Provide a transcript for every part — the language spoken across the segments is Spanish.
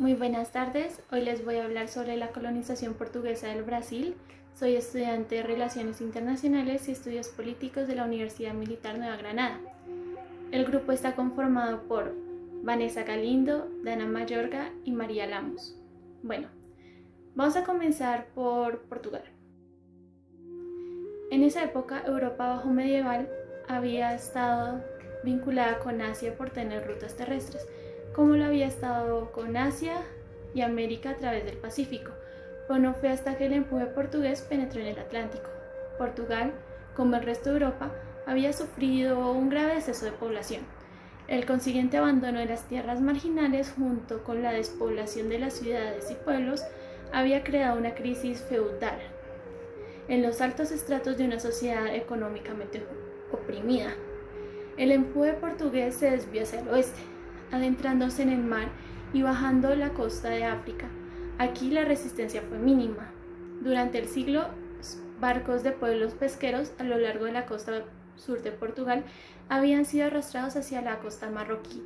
Muy buenas tardes, hoy les voy a hablar sobre la colonización portuguesa del Brasil. Soy estudiante de Relaciones Internacionales y Estudios Políticos de la Universidad Militar Nueva Granada. El grupo está conformado por Vanessa Galindo, Dana Mayorga y María Lamos. Bueno, vamos a comenzar por Portugal. En esa época, Europa bajo medieval había estado vinculada con Asia por tener rutas terrestres, como lo había estado con Asia y América a través del Pacífico, pero no fue hasta que el empuje portugués penetró en el Atlántico. Portugal, como el resto de Europa, había sufrido un grave exceso de población. El consiguiente abandono de las tierras marginales junto con la despoblación de las ciudades y pueblos había creado una crisis feudal en los altos estratos de una sociedad económicamente oprimida. El empuje portugués se desvió hacia el oeste, adentrándose en el mar y bajando la costa de África. Aquí la resistencia fue mínima. Durante el siglo, barcos de pueblos pesqueros a lo largo de la costa sur de Portugal habían sido arrastrados hacia la costa marroquí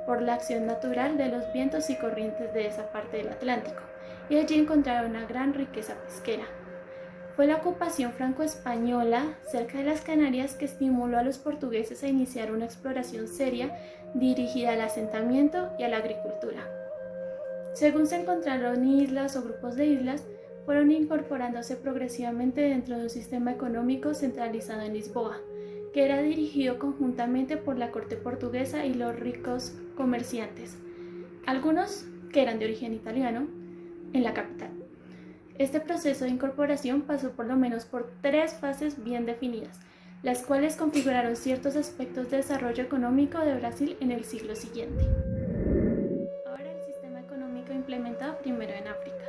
por la acción natural de los vientos y corrientes de esa parte del Atlántico, y allí encontraron una gran riqueza pesquera. Fue la ocupación franco-española cerca de las Canarias que estimuló a los portugueses a iniciar una exploración seria dirigida al asentamiento y a la agricultura. Según se encontraron islas o grupos de islas, fueron incorporándose progresivamente dentro de un sistema económico centralizado en Lisboa, que era dirigido conjuntamente por la corte portuguesa y los ricos comerciantes, algunos que eran de origen italiano, en la capital. Este proceso de incorporación pasó por lo menos por 3 fases bien definidas, las cuales configuraron ciertos aspectos de desarrollo económico de Brasil en el siglo siguiente. Ahora el sistema económico implementado primero en África.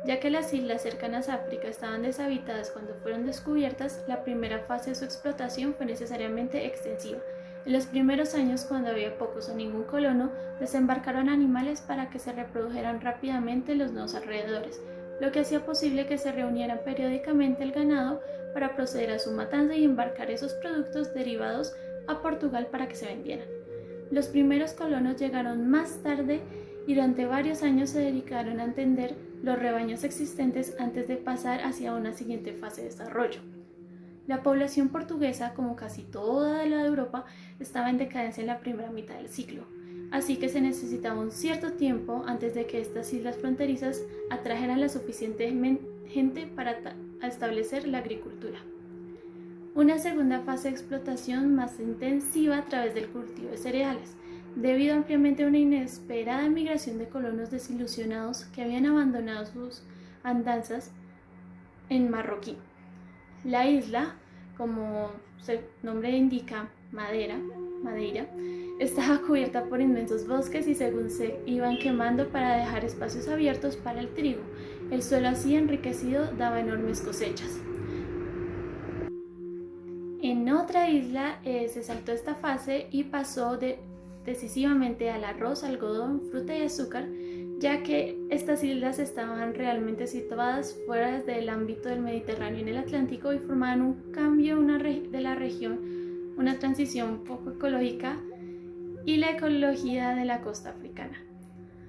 Ya que las islas cercanas a África estaban deshabitadas cuando fueron descubiertas, la primera fase de su explotación fue necesariamente extensiva. En los primeros años, cuando había pocos o ningún colono, desembarcaron animales para que se reprodujeran rápidamente los nuevos alrededores, lo que hacía posible que se reunieran periódicamente el ganado para proceder a su matanza y embarcar esos productos derivados a Portugal para que se vendieran. Los primeros colonos llegaron más tarde y durante varios años se dedicaron a entender los rebaños existentes antes de pasar hacia una siguiente fase de desarrollo. La población portuguesa, como casi toda la de Europa, estaba en decadencia en la primera mitad del siglo, así que se necesitaba un cierto tiempo antes de que estas islas fronterizas atrajeran la suficiente gente para establecer la agricultura. Una segunda fase de explotación más intensiva a través del cultivo de cereales, debido ampliamente a una inesperada migración de colonos desilusionados que habían abandonado sus andanzas en Marroquí. La isla, como su nombre indica, Madeira, estaba cubierta por inmensos bosques y según se iban quemando para dejar espacios abiertos para el trigo, el suelo así enriquecido daba enormes cosechas. En otra isla se saltó esta fase y pasó decisivamente al arroz, algodón, fruta y azúcar, ya que estas islas estaban realmente situadas fuera del ámbito del Mediterráneo en el Atlántico y formaban un cambio de la región, una transición poco ecológica y la ecología de la costa africana.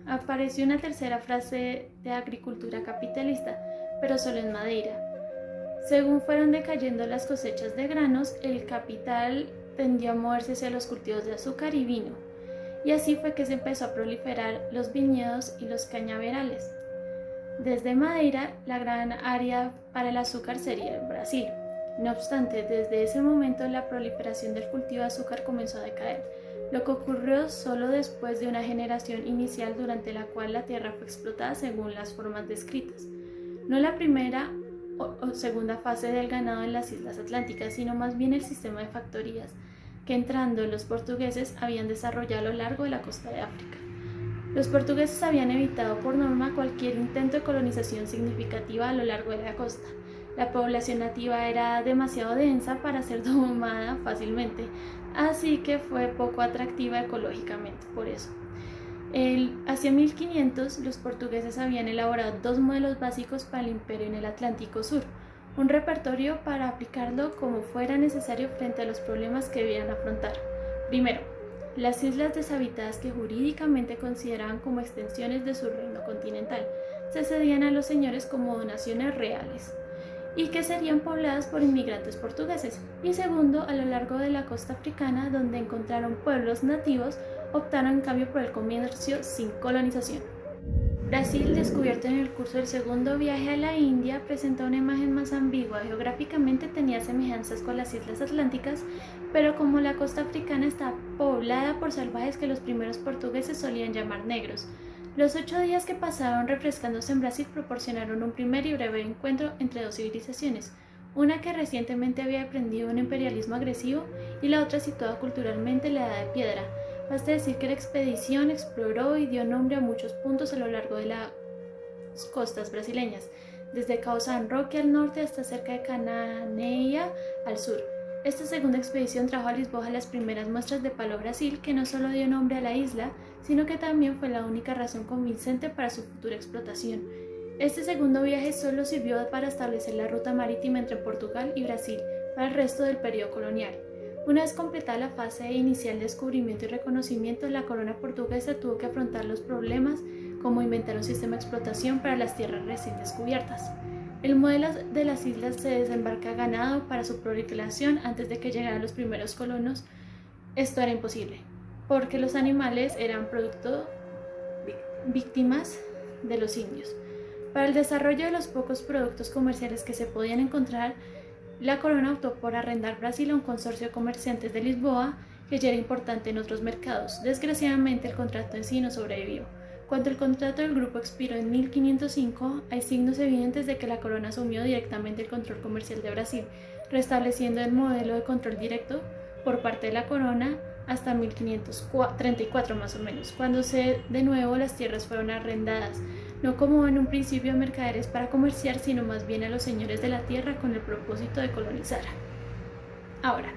Apareció una tercera fase de agricultura capitalista, pero solo en Madeira. Según fueron decayendo las cosechas de granos, el capital tendió a moverse hacia los cultivos de azúcar y vino, y así fue que se empezó a proliferar los viñedos y los cañaverales. Desde Madeira, la gran área para el azúcar sería el Brasil. No obstante, desde ese momento la proliferación del cultivo de azúcar comenzó a decaer, lo que ocurrió solo después de una generación inicial durante la cual la tierra fue explotada según las formas descritas. No la primera o segunda fase del ganado en las islas atlánticas, sino más bien el sistema de factorías que entrando los portugueses habían desarrollado a lo largo de la costa de África. Los portugueses habían evitado por norma cualquier intento de colonización significativa a lo largo de la costa. La población nativa era demasiado densa para ser domada fácilmente, así que fue poco atractiva ecológicamente por eso. Hacia 1500 los portugueses habían elaborado 2 modelos básicos para el imperio en el Atlántico Sur, un repertorio para aplicarlo como fuera necesario frente a los problemas que debían afrontar. Primero, las islas deshabitadas que jurídicamente consideraban como extensiones de su reino continental se cedían a los señores como donaciones reales y que serían pobladas por inmigrantes portugueses. Y segundo, a lo largo de la costa africana, donde encontraron pueblos nativos, optaron en cambio por el comercio sin colonización. Brasil, descubierto en el curso del segundo viaje a la India, presenta una imagen más ambigua. Geográficamente tenía semejanzas con las islas atlánticas, pero como la costa africana está poblada por salvajes que los primeros portugueses solían llamar negros, los 8 días que pasaron refrescándose en Brasil proporcionaron un primer y breve encuentro entre dos civilizaciones, una que recientemente había aprendido un imperialismo agresivo y la otra situada culturalmente en la Edad de Piedra. Basta decir que la expedición exploró y dio nombre a muchos puntos a lo largo de las costas brasileñas, desde Cabo San Roque al norte hasta cerca de Cananeia al sur. Esta segunda expedición trajo a Lisboa las primeras muestras de palo Brasil, que no solo dio nombre a la isla, sino que también fue la única razón convincente para su futura explotación. Este segundo viaje solo sirvió para establecer la ruta marítima entre Portugal y Brasil para el resto del periodo colonial. Una vez completada la fase inicial de descubrimiento y reconocimiento, la corona portuguesa tuvo que afrontar los problemas como inventar un sistema de explotación para las tierras recién descubiertas. El modelo de las islas se desembarca ganado para su proliferación antes de que llegaran los primeros colonos. Esto era imposible, porque los animales eran víctimas de los indios. Para el desarrollo de los pocos productos comerciales que se podían encontrar, la corona optó por arrendar Brasil a un consorcio de comerciantes de Lisboa que ya era importante en otros mercados. Desgraciadamente, el contrato en sí no sobrevivió. Cuando el contrato del grupo expiró en 1505, hay signos evidentes de que la corona asumió directamente el control comercial de Brasil, restableciendo el modelo de control directo por parte de la corona hasta 1534 más o menos, cuando de nuevo las tierras fueron arrendadas, no como en un principio a mercaderes para comerciar, sino más bien a los señores de la tierra con el propósito de colonizar. Ahora,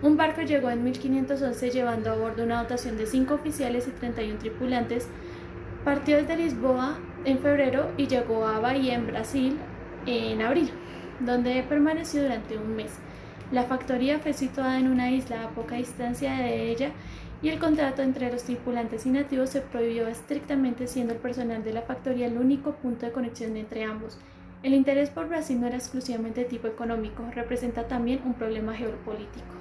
un barco llegó en 1511 llevando a bordo una dotación de 5 oficiales y 31 tripulantes. Partió desde Lisboa en febrero y llegó a Bahía en Brasil en abril, donde permaneció durante un mes. La factoría fue situada en una isla a poca distancia de ella y el contrato entre los tripulantes y nativos se prohibió estrictamente, siendo el personal de la factoría el único punto de conexión entre ambos. El interés por Brasil no era exclusivamente de tipo económico, representa también un problema geopolítico.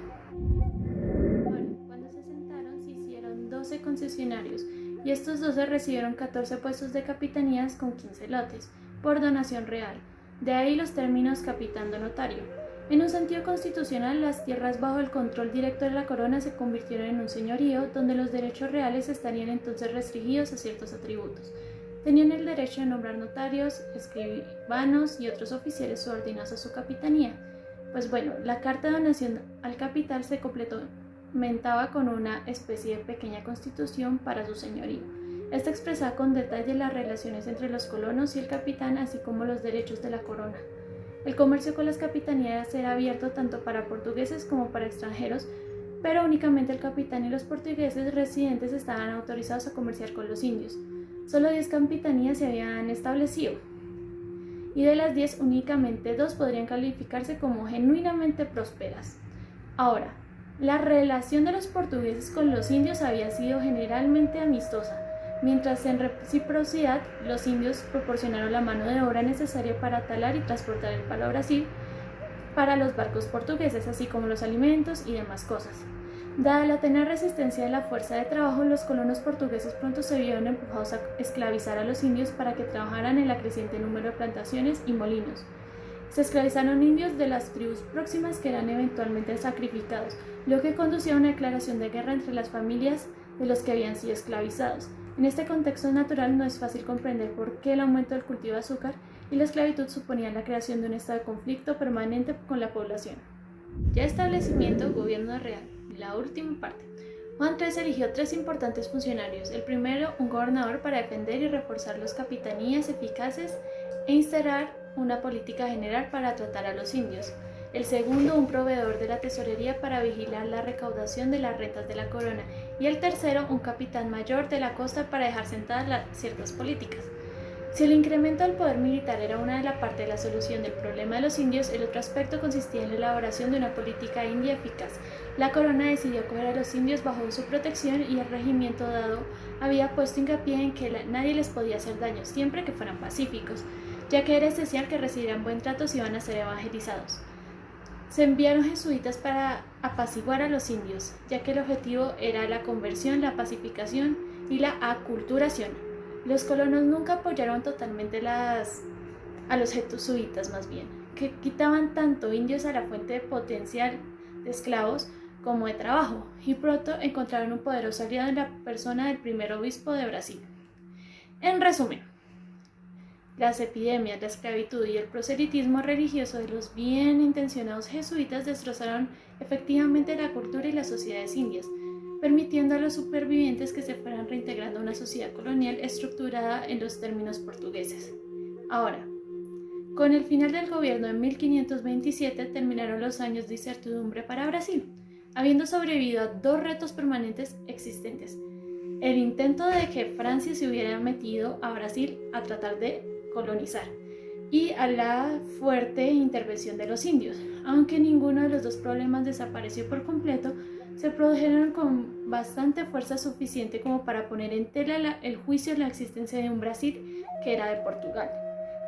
Cuando se sentaron se hicieron 12 concesionarios y estos 12 recibieron 14 puestos de capitanías con 15 lotes, por donación real. De ahí los términos capitán-notario. En un sentido constitucional, las tierras bajo el control directo de la corona se convirtieron en un señorío, donde los derechos reales estarían entonces restringidos a ciertos atributos. Tenían el derecho de nombrar notarios, escribanos y otros oficiales subordinados a su capitanía. Pues bueno, la carta de donación al capital se complementaba con una especie de pequeña constitución para su señorío. Esta expresaba con detalle las relaciones entre los colonos y el capitán, así como los derechos de la corona. El comercio con las capitanías era abierto tanto para portugueses como para extranjeros, pero únicamente el capitán y los portugueses residentes estaban autorizados a comerciar con los indios. Solo 10 capitanías se habían establecido, y de las 10 únicamente 2 podrían calificarse como genuinamente prósperas. Ahora, la relación de los portugueses con los indios había sido generalmente amistosa, mientras en reciprocidad los indios proporcionaron la mano de obra necesaria para talar y transportar el palo a Brasil para los barcos portugueses, así como los alimentos y demás cosas. Dada la tenaz resistencia de la fuerza de trabajo, los colonos portugueses pronto se vieron empujados a esclavizar a los indios para que trabajaran en la creciente número de plantaciones y molinos. Se esclavizaron indios de las tribus próximas que eran eventualmente sacrificados, lo que conducía a una declaración de guerra entre las familias de los que habían sido esclavizados. En este contexto natural no es fácil comprender por qué el aumento del cultivo de azúcar y la esclavitud suponían la creación de un estado de conflicto permanente con la población. Ya establecimiento, gobierno real. La última parte. Juan III eligió 3 importantes funcionarios. El primero, un gobernador para defender y reforzar las capitanías eficaces e instaurar una política general para tratar a los indios. El segundo, un proveedor de la tesorería para vigilar la recaudación de las rentas de la corona. Y el tercero, un capitán mayor de la costa para dejar sentadas ciertas políticas. Si el incremento del poder militar era una de la parte de la solución del problema de los indios, el otro aspecto consistía en la elaboración de una política india eficaz. La corona decidió acoger a los indios bajo su protección y el regimiento dado había puesto hincapié en que nadie les podía hacer daño, siempre que fueran pacíficos, ya que era esencial que recibieran buen trato si iban a ser evangelizados. Se enviaron jesuitas para apaciguar a los indios, ya que el objetivo era la conversión, la pacificación y la aculturación. Los colonos nunca apoyaron totalmente a los jesuitas, más bien, que quitaban tanto indios a la fuente potencial de esclavos como de trabajo, y pronto encontraron un poderoso aliado en la persona del primer obispo de Brasil. En resumen, las epidemias, la esclavitud y el proselitismo religioso de los bien intencionados jesuitas destrozaron efectivamente la cultura y las sociedades indias, permitiendo a los supervivientes que se fueran reintegrando a una sociedad colonial estructurada en los términos portugueses. Ahora, con el final del gobierno en 1527 terminaron los años de incertidumbre para Brasil, habiendo sobrevivido a dos retos permanentes existentes: el intento de que Francia se hubiera metido a Brasil a tratar de colonizar y a la fuerte intervención de los indios. Aunque ninguno de los dos problemas desapareció por completo, se produjeron con bastante fuerza suficiente como para poner en tela el juicio de la existencia de un Brasil que era de Portugal.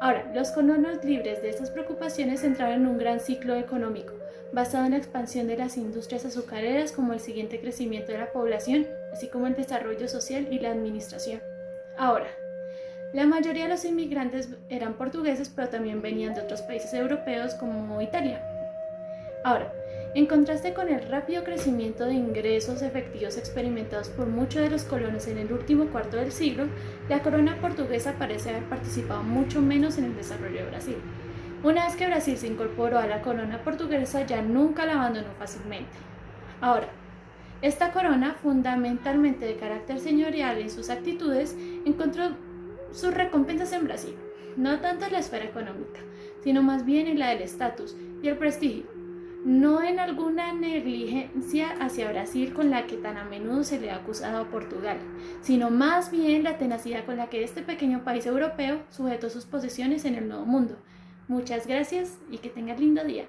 Ahora, los colonos, libres de estas preocupaciones, entraron en un gran ciclo económico, basado en la expansión de las industrias azucareras, como el siguiente crecimiento de la población, así como el desarrollo social y la administración. Ahora, la mayoría de los inmigrantes eran portugueses, pero también venían de otros países europeos como Italia. Ahora, en contraste con el rápido crecimiento de ingresos efectivos experimentados por muchos de los colonos en el último cuarto del siglo, la corona portuguesa parece haber participado mucho menos en el desarrollo de Brasil. Una vez que Brasil se incorporó a la corona portuguesa, ya nunca la abandonó fácilmente. Ahora, esta corona, fundamentalmente de carácter señorial en sus actitudes, encontró sus recompensas en Brasil, no tanto en la esfera económica, sino más bien en la del estatus y el prestigio, no en alguna negligencia hacia Brasil con la que tan a menudo se le ha acusado a Portugal, sino más bien la tenacidad con la que este pequeño país europeo sujetó sus posesiones en el Nuevo Mundo. Muchas gracias y que tengas lindo día.